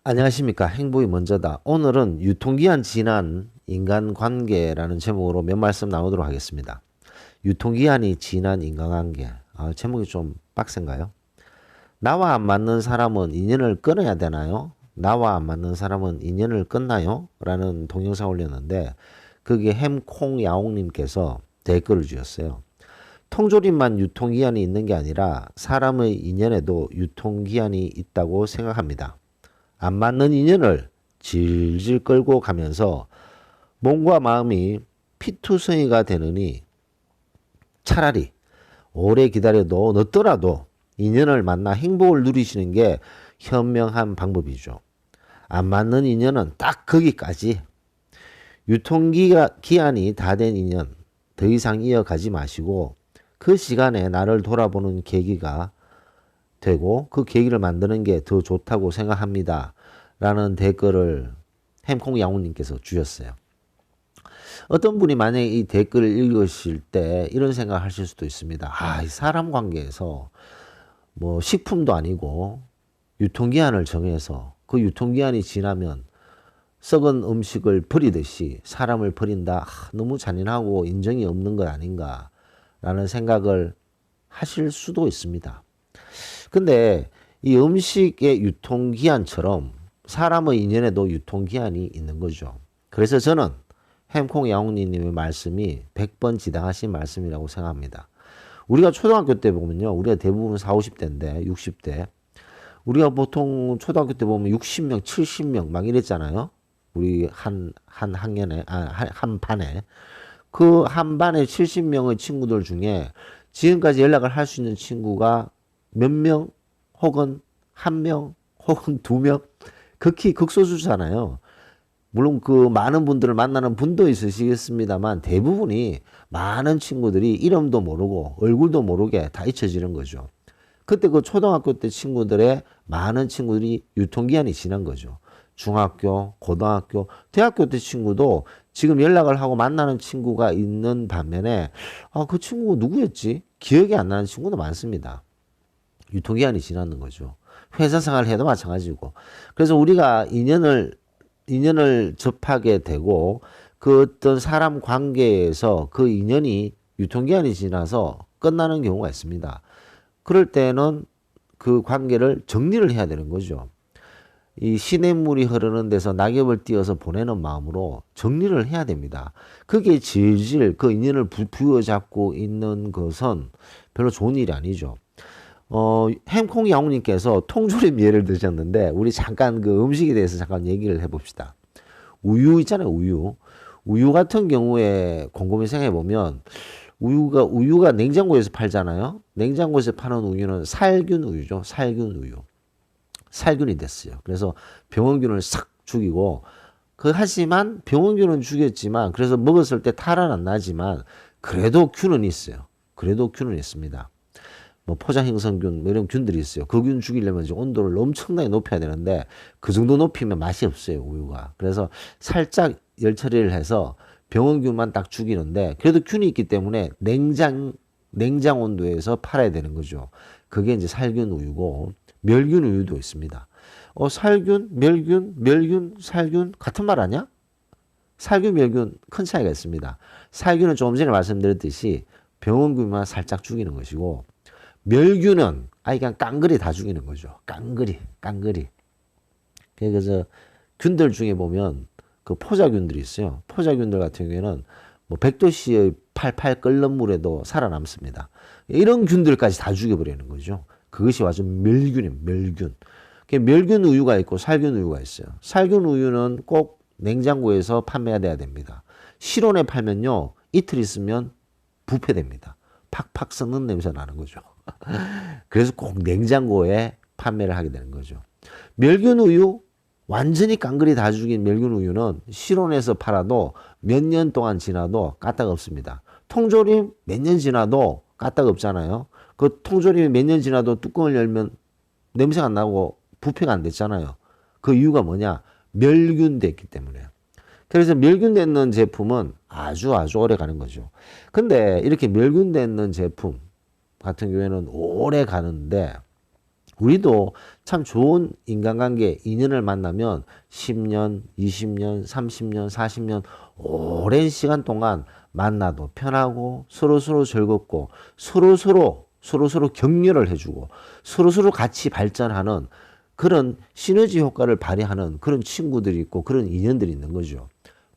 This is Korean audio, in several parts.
안녕하십니까. 행복이 먼저다. 오늘은 유통기한 지난 인간관계라는 제목으로 몇 말씀 나누도록 하겠습니다. 유통기한이 지난 인간관계. 제목이 좀 빡센가요? 나와 안 맞는 사람은 인연을 끊어야 되나요? 나와 안 맞는 사람은 인연을 끊나요? 라는 동영상 올렸는데 거기에 햄콩야옹님께서 댓글을 주셨어요. 통조림만 유통기한이 있는 게 아니라 사람의 인연에도 유통기한이 있다고 생각합니다. 안 맞는 인연을 질질 끌고 가면서 몸과 마음이 피투성이가 되느니 차라리 오래 기다려도 늦더라도 인연을 만나 행복을 누리시는 게 현명한 방법이죠. 안 맞는 인연은 딱 거기까지. 유통기한이 다 된 인연 더 이상 이어가지 마시고 그 시간에 나를 돌아보는 계기가 되고 그 계기를 만드는 게 더 좋다고 생각합니다. 라는 댓글을 햄콩 양호님께서 주셨어요. 어떤 분이 만약에 이 댓글을 읽으실 때 이런 생각을 하실 수도 있습니다. 이 사람 관계에서 뭐 식품도 아니고 유통기한을 정해서 그 유통기한이 지나면 썩은 음식을 버리듯이 사람을 버린다. 너무 잔인하고 인정이 없는 것 아닌가 라는 생각을 하실 수도 있습니다. 근데 이 음식의 유통기한처럼 사람의 인연에도 유통기한이 있는 거죠. 그래서 저는 햄콩 야옹니님의 말씀이 100번 지당하신 말씀이라고 생각합니다. 우리가 초등학교 때 보면요. 우리가 대부분 40, 50대인데 60대. 우리가 보통 초등학교 때 보면 60명, 70명 막 이랬잖아요. 우리 한 학년에, 한 반에. 그 한 반에 70명의 친구들 중에 지금까지 연락을 할 수 있는 친구가 몇 명, 혹은 한 명, 혹은 두 명, 극히 극소수잖아요. 물론 그 많은 분들을 만나는 분도 있으시겠습니다만 대부분이 많은 친구들이 이름도 모르고 얼굴도 모르게 다 잊혀지는 거죠. 그때 그 초등학교 때 친구들의 많은 친구들이 유통기한이 지난 거죠. 중학교, 고등학교, 대학교 때 친구도 지금 연락을 하고 만나는 친구가 있는 반면에 그 친구가 누구였지? 기억이 안 나는 친구도 많습니다. 유통기한이 지나는 거죠. 회사 생활을 해도 마찬가지고. 그래서 우리가 인연을 접하게 되고 그 어떤 사람 관계에서 그 인연이 유통기한이 지나서 끝나는 경우가 있습니다. 그럴 때는 그 관계를 정리를 해야 되는 거죠. 이 시냇물이 흐르는 데서 낙엽을 띄어서 보내는 마음으로 정리를 해야 됩니다. 그게 질질 그 인연을 부여잡고 있는 것은 별로 좋은 일이 아니죠. 햄콩 양우님께서 통조림 예를 드셨는데 우리 잠깐 그 음식에 대해서 잠깐 얘기를 해봅시다. 우유 있잖아요, 우유. 우유 같은 경우에 곰곰이 생각해 보면 우유가 냉장고에서 팔잖아요. 냉장고에서 파는 우유는 살균 우유죠. 살균 우유. 살균이 됐어요. 그래서 병원균을 싹 죽이고 하지만 병원균은 죽였지만 그래서 먹었을 때 탈은 안 나지만 그래도 균은 있어요. 그래도 균은 있습니다. 뭐 포장행성균 뭐 이런 균들이 있어요. 그 균 죽이려면 이제 온도를 엄청나게 높여야 되는데 그 정도 높이면 맛이 없어요, 우유가. 그래서 살짝 열 처리를 해서 병원균만 딱 죽이는데 그래도 균이 있기 때문에 냉장 온도에서 팔아야 되는 거죠. 그게 이제 살균 우유고 멸균 우유도 있습니다. 살균, 멸균, 살균 같은 말 아니야? 살균, 멸균 큰 차이가 있습니다. 살균은 조금 전에 말씀드렸듯이 병원균만 살짝 죽이는 것이고 멸균은 그냥 깡그리 다 죽이는 거죠. 깡그리. 그래서 균들 중에 보면 그 포자균들이 있어요. 포자균들 같은 경우에는 뭐 100도씨의 팔팔 끓는 물에도 살아남습니다. 이런 균들까지 다 죽여버리는 거죠. 그것이 완전 멸균이에요. 멸균. 멸균 우유가 있고 살균 우유가 있어요. 살균 우유는 꼭 냉장고에서 판매돼야 됩니다. 실온에 팔면요. 이틀 있으면 부패됩니다. 팍팍 썩는 냄새 나는 거죠. 그래서 꼭 냉장고에 판매를 하게 되는 거죠. 멸균 우유, 완전히 깡그리 다 죽인 멸균 우유는 실온에서 팔아도 몇 년 동안 지나도 까딱 없습니다. 통조림 몇 년 지나도 까딱 없잖아요. 그 통조림이 몇 년 지나도 뚜껑을 열면 냄새가 안 나고 부패가 안 됐잖아요. 그 이유가 뭐냐? 멸균됐기 때문에. 그래서 멸균되는 제품은 아주 오래 가는 거죠. 근데 이렇게 멸균되는 제품 같은 경우에는 오래 가는데 우리도 참 좋은 인간관계, 인연을 만나면 10년, 20년, 30년, 40년 오랜 시간 동안 만나도 편하고 서로서로 즐겁고 서로서로 격려를 해주고 서로서로 같이 발전하는 그런 시너지 효과를 발휘하는 그런 친구들이 있고 그런 인연들이 있는 거죠.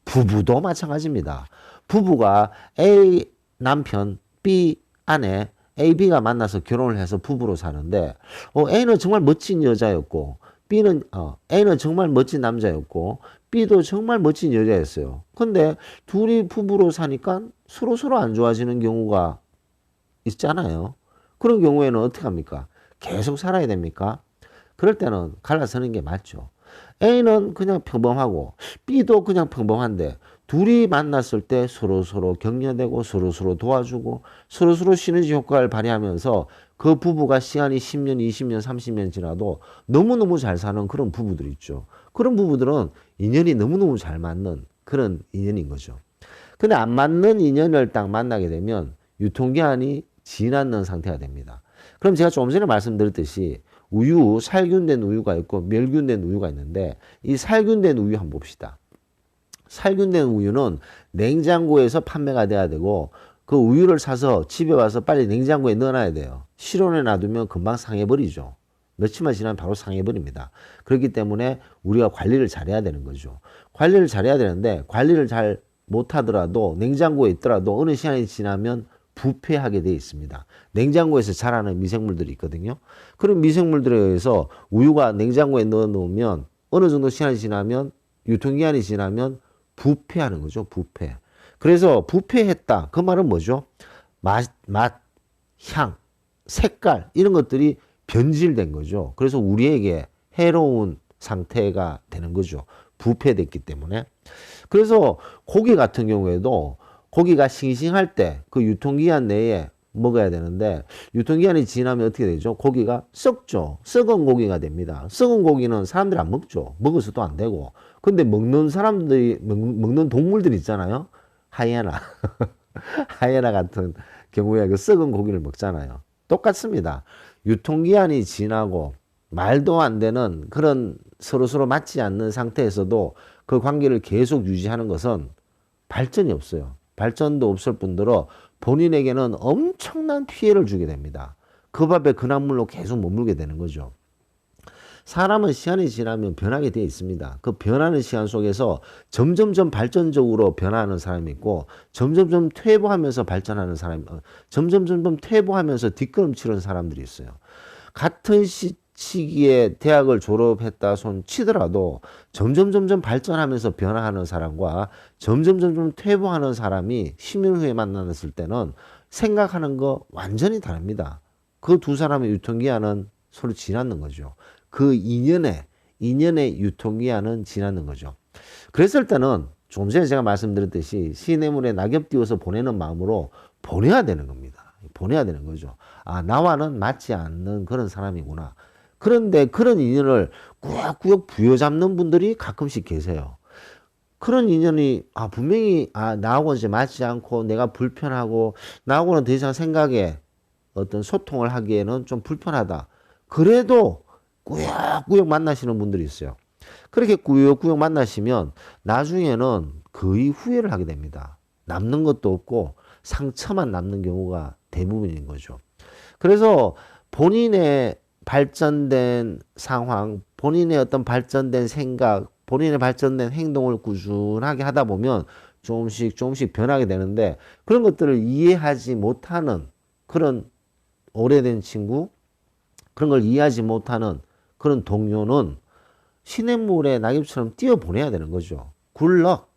부부도 마찬가지입니다. 부부가 A 남편, B 아내, A, B가 만나서 결혼을 해서 부부로 사는데 A는 정말 멋진 여자였고 A는 정말 멋진 남자였고 B도 정말 멋진 여자였어요. 근데 둘이 부부로 사니까 서로서로 안 좋아지는 경우가 있잖아요. 그런 경우에는 어떻게 합니까? 계속 살아야 됩니까? 그럴 때는 갈라서는 게 맞죠. A는 그냥 평범하고 B도 그냥 평범한데 둘이 만났을 때 서로서로 격려되고 서로서로 도와주고 서로서로 시너지 효과를 발휘하면서 그 부부가 시간이 10년, 20년, 30년 지나도 너무너무 잘 사는 그런 부부들 있죠. 그런 부부들은 인연이 너무너무 잘 맞는 그런 인연인 거죠. 근데 안 맞는 인연을 딱 만나게 되면 유통기한이 지났는 상태가 됩니다. 그럼 제가 조금 전에 말씀드렸듯이 우유, 살균된 우유가 있고 멸균된 우유가 있는데 이 살균된 우유 한번 봅시다. 살균된 우유는 냉장고에서 판매가 돼야 되고 그 우유를 사서 집에 와서 빨리 냉장고에 넣어놔야 돼요. 실온에 놔두면 금방 상해버리죠. 며칠만 지나면 바로 상해버립니다. 그렇기 때문에 우리가 관리를 잘해야 되는 거죠. 관리를 잘해야 되는데 관리를 잘 못하더라도 냉장고에 있더라도 어느 시간이 지나면 부패하게 되어 있습니다. 냉장고에서 자라는 미생물들이 있거든요. 그런 미생물들에 의해서 우유가 냉장고에 넣어 놓으면 어느 정도 시간이 지나면 유통기한이 지나면 부패하는 거죠. 부패. 그래서 부패했다. 그 말은 뭐죠? 맛, 향, 색깔 이런 것들이 변질된 거죠. 그래서 우리에게 해로운 상태가 되는 거죠. 부패됐기 때문에. 그래서 고기 같은 경우에도 고기가 싱싱할 때 그 유통기한 내에 먹어야 되는데 유통기한이 지나면 어떻게 되죠? 고기가 썩죠. 썩은 고기가 됩니다. 썩은 고기는 사람들이 안 먹죠. 먹어서도 안 되고. 근데 먹는 사람들이 먹는 동물들 있잖아요. 하이에나. 하이에나 같은 경우에 그 썩은 고기를 먹잖아요. 똑같습니다. 유통기한이 지나고 말도 안 되는 그런 서로서로 맞지 않는 상태에서도 그 관계를 계속 유지하는 것은 발전이 없어요. 발전도 없을 뿐더러 본인에게는 엄청난 피해를 주게 됩니다. 그 밥에 그 난물로 계속 머물게 되는 거죠. 사람은 시간이 지나면 변하게 되어 있습니다. 그 변하는 시간 속에서 점점점 발전적으로 변화하는 사람이 있고 점점점 퇴보하면서 발전하는 사람이 점점점 퇴보하면서 뒷걸음치는 사람들이 있어요. 같은 시기에 대학을 졸업했다 손 치더라도 점점점 발전하면서 변화하는 사람과 점점점 퇴보하는 사람이 10년 후에 만났을 때는 생각하는 거 완전히 다릅니다. 그 두 사람의 유통기한은 서로 지났는 거죠. 그 인연의 유통기한은 지났는 거죠. 그랬을 때는 좀 전에 제가 말씀드렸듯이 시냇물에 낙엽 띄워서 보내는 마음으로 보내야 되는 겁니다. 보내야 되는 거죠. 아, 나와는 맞지 않는 그런 사람이구나. 그런데 그런 인연을 꾸역꾸역 부여잡는 분들이 가끔씩 계세요. 그런 인연이 분명히 나하고는 이제 맞지 않고 내가 불편하고 나하고는 더 이상 생각에 어떤 소통을 하기에는 좀 불편하다. 그래도 꾸역꾸역 만나시는 분들이 있어요. 그렇게 꾸역꾸역 만나시면 나중에는 거의 후회를 하게 됩니다. 남는 것도 없고 상처만 남는 경우가 대부분인 거죠. 그래서 본인의 발전된 상황, 본인의 어떤 발전된 생각, 본인의 발전된 행동을 꾸준하게 하다 보면 조금씩 변하게 되는데 그런 것들을 이해하지 못하는 그런 오래된 친구, 그런 걸 이해하지 못하는 그런 동료는 시냇물에 낙엽처럼 띄워보내야 되는 거죠. 굴럭.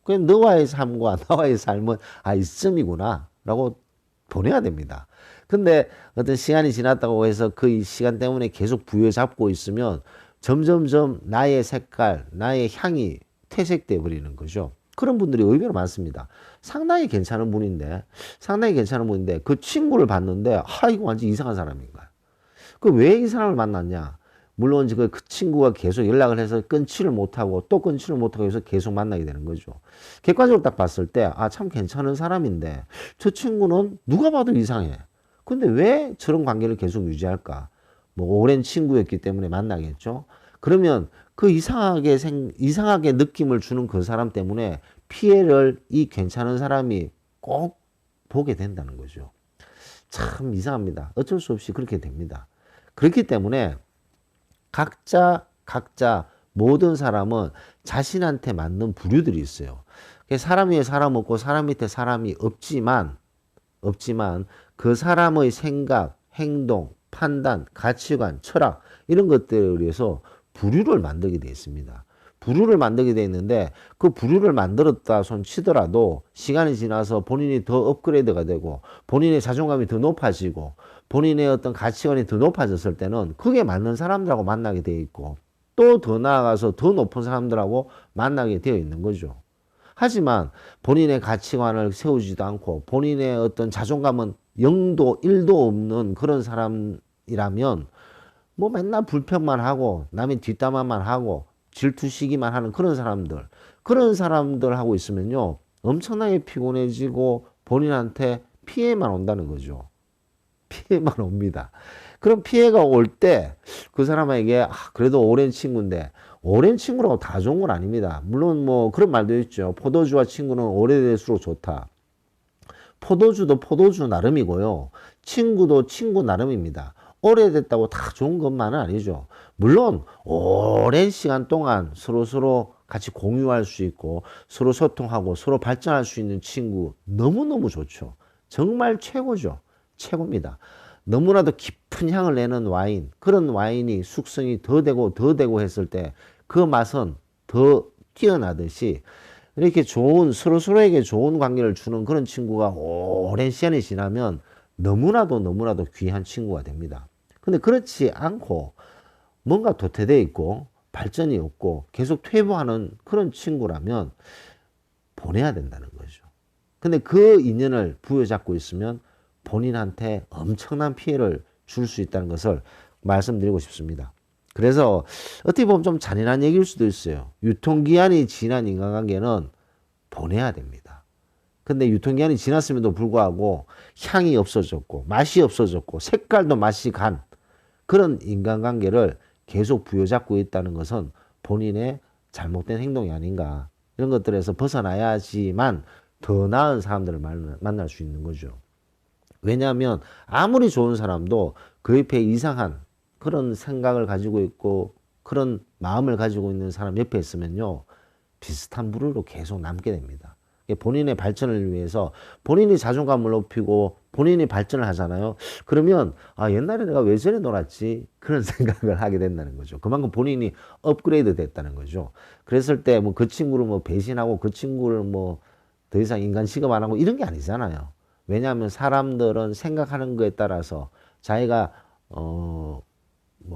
그냥 너와의 삶과 나와의 삶은 이쯤이구나 라고 보내야 됩니다. 근데 어떤 시간이 지났다고 해서 그 시간 때문에 계속 부여잡고 있으면 점점점 나의 색깔, 나의 향이 퇴색돼 버리는 거죠. 그런 분들이 의외로 많습니다. 상당히 괜찮은 분인데 그 친구를 봤는데 이거 완전 이상한 사람인 거야. 그 왜 이 사람을 만났냐? 물론 그 친구가 계속 연락을 해서 끊지를 못하고 또 끊지를 못하고 해서 계속 만나게 되는 거죠. 객관적으로 딱 봤을 때 참 괜찮은 사람인데 저 친구는 누가 봐도 이상해. 근데 왜 저런 관계를 계속 유지할까? 뭐 오랜 친구였기 때문에 만나겠죠. 그러면 그 이상하게 느낌을 주는 그 사람 때문에 피해를 이 괜찮은 사람이 꼭 보게 된다는 거죠. 참 이상합니다. 어쩔 수 없이 그렇게 됩니다. 그렇기 때문에 각자 모든 사람은 자신한테 맞는 부류들이 있어요. 사람 위에 사람 없고 사람 밑에 사람이 없지만 그 사람의 생각, 행동, 판단, 가치관, 철학 이런 것들을 위해서 부류를 만들게 되어 있습니다. 부류를 만들게 되어 있는데 그 부류를 만들었다 손 치더라도 시간이 지나서 본인이 더 업그레이드가 되고 본인의 자존감이 더 높아지고 본인의 어떤 가치관이 더 높아졌을 때는 그게 맞는 사람들하고 만나게 되어 있고 또 더 나아가서 더 높은 사람들하고 만나게 되어 있는 거죠. 하지만 본인의 가치관을 세우지도 않고 본인의 어떤 자존감은 0도 1도 없는 그런 사람이라면 뭐 맨날 불평만 하고 남의 뒷담화만 하고 질투시기만 하는 그런 사람들 하고 있으면요 엄청나게 피곤해지고 본인한테 피해만 온다는 거죠. 피해만 옵니다. 그럼 피해가 올 때 그 사람에게 그래도 오랜 친구인데 오랜 친구라고 다 좋은 건 아닙니다. 물론 뭐 그런 말도 있죠. 포도주와 친구는 오래될수록 좋다. 포도주도 포도주 나름이고요. 친구도 친구 나름입니다. 오래됐다고 다 좋은 것만은 아니죠. 물론 오랜 시간 동안 서로 같이 공유할 수 있고 서로 소통하고 서로 발전할 수 있는 친구 너무너무 좋죠. 정말 최고죠. 최고입니다. 너무나도 깊은 향을 내는 와인, 그런 와인이 숙성이 더 되고 했을 때 그 맛은 더 뛰어나듯이 이렇게 서로에게 좋은 관계를 주는 그런 친구가 오랜 시간이 지나면 너무나도 귀한 친구가 됩니다. 근데 그렇지 않고 뭔가 도태되어 있고 발전이 없고 계속 퇴보하는 그런 친구라면 보내야 된다는 거죠. 근데 그 인연을 부여잡고 있으면 본인한테 엄청난 피해를 줄 수 있다는 것을 말씀드리고 싶습니다. 그래서 어떻게 보면 좀 잔인한 얘기일 수도 있어요. 유통기한이 지난 인간관계는 보내야 됩니다. 근데 유통기한이 지났음에도 불구하고 향이 없어졌고 맛이 없어졌고 색깔도 맛이 간 그런 인간관계를 계속 부여잡고 있다는 것은 본인의 잘못된 행동이 아닌가. 이런 것들에서 벗어나야지만 더 나은 사람들을 만날 수 있는 거죠. 왜냐하면 아무리 좋은 사람도 그 옆에 이상한 그런 생각을 가지고 있고 그런 마음을 가지고 있는 사람 옆에 있으면요. 비슷한 부류로 계속 남게 됩니다. 본인의 발전을 위해서 본인이 자존감을 높이고 본인이 발전을 하잖아요. 그러면 옛날에 내가 왜 저래 놀았지? 그런 생각을 하게 된다는 거죠. 그만큼 본인이 업그레이드 됐다는 거죠. 그랬을 때 뭐 그 친구를 뭐 배신하고 그 친구를 뭐 더 이상 인간 취급 안 하고 이런 게 아니잖아요. 왜냐하면 사람들은 생각하는 거에 따라서 자기가 뭐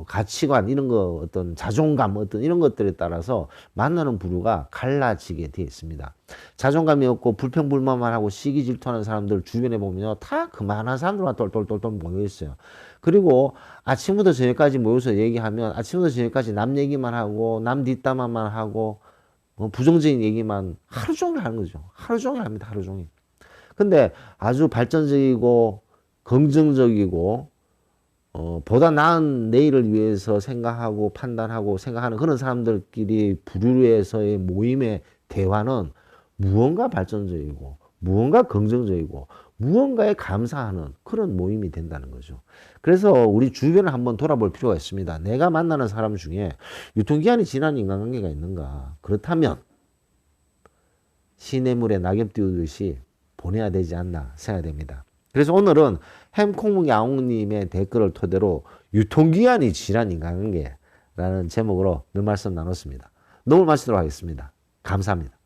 가치관 이런 거 어떤 자존감 어떤 이런 것들에 따라서 만나는 부류가 갈라지게 되어 있습니다. 자존감이 없고 불평불만만 하고 시기 질투하는 사람들 주변에 보면요 다 그만한 사람들만 똘똘똘똘 모여 있어요. 그리고 아침부터 저녁까지 모여서 얘기하면 아침부터 저녁까지 남 얘기만 하고 남 뒷담화만 하고 뭐 부정적인 얘기만 하루 종일 하는 거죠. 하루 종일 합니다. 하루 종일. 근데 아주 발전적이고 긍정적이고 보다 나은 내일을 위해서 생각하고 판단하고 생각하는 그런 사람들끼리 부류에서의 모임의 대화는 무언가 발전적이고 무언가 긍정적이고 무언가에 감사하는 그런 모임이 된다는 거죠. 그래서 우리 주변을 한번 돌아볼 필요가 있습니다. 내가 만나는 사람 중에 유통기한이 지난 인간관계가 있는가? 그렇다면 시냇물에 낙엽 띄우듯이 보내야 되지 않나 생각됩니다. 그래서 오늘은 햄콩야옹님의 댓글을 토대로 유통기한이 지난 인간관계라는 제목으로 늘 말씀 나눴습니다. 너무 마치도록 하겠습니다. 감사합니다.